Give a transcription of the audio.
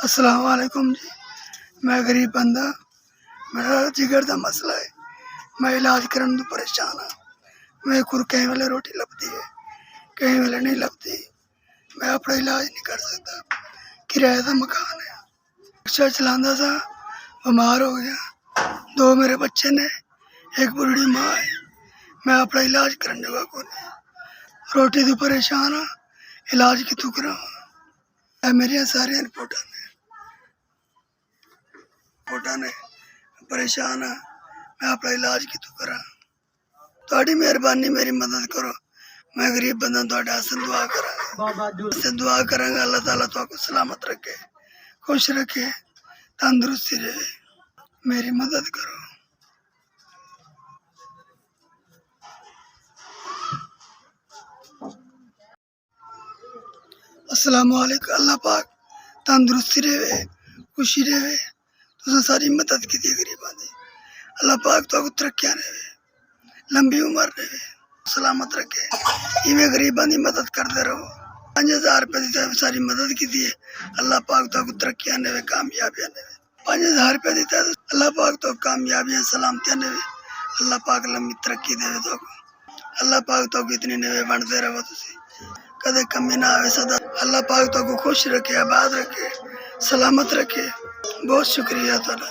अस्सलाम वालेकुम जी। मैं गरीब बंदा, मेरा जिगर का मसला है। मैं इलाज करन तो परेशान हाँ। मेरे को कहीं वेले रोटी लभदी है, कहीं वेले नहीं लभदी। मैं अपना इलाज नहीं कर सकता। किराए का मकान है, रिक्शा चलाता था, बीमार हो गया। 2 मेरे बच्चे ने, एक बुढ़ी माँ है। मैं अपना इलाज करने का को नहीं, रोटी तो परेशान हाँ, इलाज कितों करावां। मेरिया सारिया रिपोर्टां ने परेशान हाँ, मैं अपना इलाज कितों करा। थोड़ी मेहरबानी, मेरी मदद करो। मैं गरीब बंदा, थोड़े आसन दुआ करांगा। अल्लाह ताला तुहाको सलामत रखे, खुश रखे, तंदुरुस्ती रहे। मेरी मदद करो। अस्सलाम वालेकुम। अल्लाह पाक तंदुरुस्ती रहे, खुशी रहे। तुसें सारी मदद की गरीबां दी। अल्लाह पाक तुहाको तरक्कियां रहे, लंबी उम्र रहे, सलामत रखे। इवें गरीबां दी मदद करते रहो। 5000 रुपये दी सारी मदद की है। अल्लाह पाक तुहाको तरक्कियां देवे, कामयाबियां देवे। 5000 रुपये दी अल्लाह पाक तो कामयाबियां सलामतियां देवे। अल्लाह पाक लंबी तरक्की देवे तुहाको। अल्लाह पाक तुहाको इतनी नेवे बनते रहो, तुसी कदे कमी ना आवे सदा। अल्लाह पाक तुहाको खुश रखे, आबाद रखे, सलामत रखे। बहुत शुक्रिया तुहाडा।